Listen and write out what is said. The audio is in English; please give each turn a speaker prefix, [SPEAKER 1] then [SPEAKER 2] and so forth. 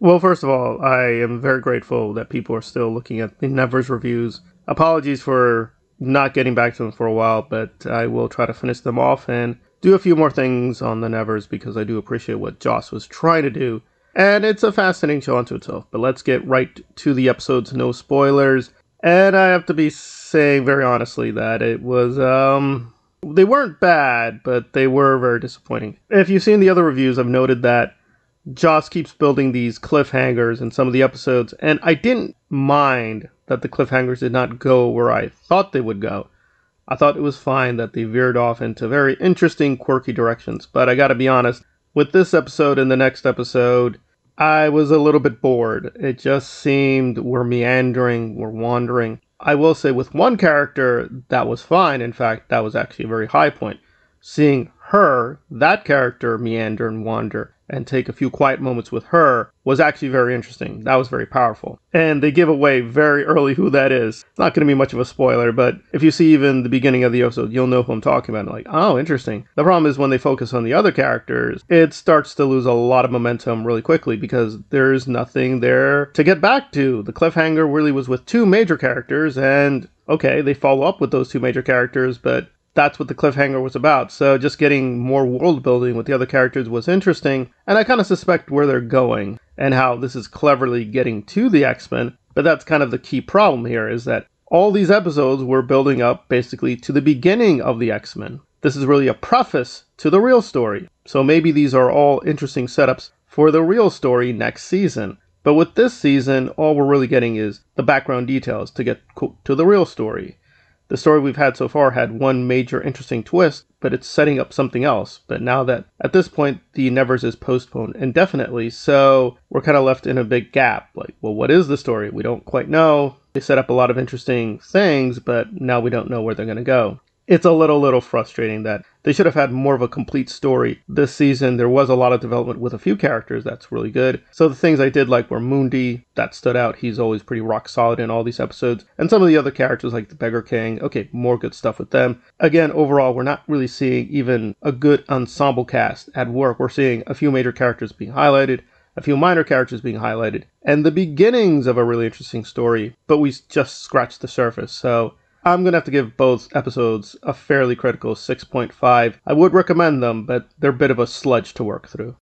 [SPEAKER 1] Well, first of all, I am very grateful that people are still looking at the Nevers reviews. Apologies for not getting back to them for a while, but I will try to finish them off and do a few more things on the Nevers because I do appreciate what Joss was trying to do. And it's a fascinating show unto itself. But let's get right to the episodes, no spoilers. And I have to be saying very honestly that it was, they weren't bad, but they were very disappointing. If you've seen the other reviews, I've noted that Joss keeps building these cliffhangers in some of the episodes, and I didn't mind that the cliffhangers did not go where I thought they would go. I thought it was fine that they veered off into very interesting, quirky directions, but I gotta be honest, with this episode and the next episode, I was a little bit bored. It just seemed we're meandering, we're wandering. I will say with one character, that was fine. In fact, that was actually a very high point. Seeing her, that character, meander and wander and take a few quiet moments with her was actually very interesting. That was very powerful. And they give away very early who that is. It's not going to be much of a spoiler, but if you see even the beginning of the episode, you'll know who I'm talking about. Like, oh, interesting. The problem is when they focus on the other characters, it starts to lose a lot of momentum really quickly because there's nothing there to get back to. The cliffhanger really was with two major characters, and okay, they follow up with those two major characters, but that's what the cliffhanger was about. So just getting more world building with the other characters was interesting, and I kind of suspect where they're going and how this is cleverly getting to the X-Men. But that's kind of the key problem here, is that all these episodes were building up basically to the beginning of the X-Men. This is really a preface to the real story. So maybe these are all interesting setups for the real story next season. But with this season, all we're really getting is the background details to get to the real story. The story we've had so far had one major interesting twist, but it's setting up something else. But now that, at this point, the Nevers is postponed indefinitely, so we're kind of left in a big gap. Like, well, what is the story? We don't quite know. They set up a lot of interesting things, but now we don't know where they're going to go. It's a little frustrating that they should have had more of a complete story this season. There was a lot of development with a few characters. That's really good. So the things I did like were Mundi. That stood out. He's always pretty rock solid in all these episodes. And some of the other characters like the Beggar King. Okay, more good stuff with them. Again, overall, we're not really seeing even a good ensemble cast at work. We're seeing a few major characters being highlighted, a few minor characters being highlighted, and the beginnings of a really interesting story. But we just scratched the surface. So I'm going to have to give both episodes a fairly critical 6.5. I would recommend them, but they're a bit of a sludge to work through.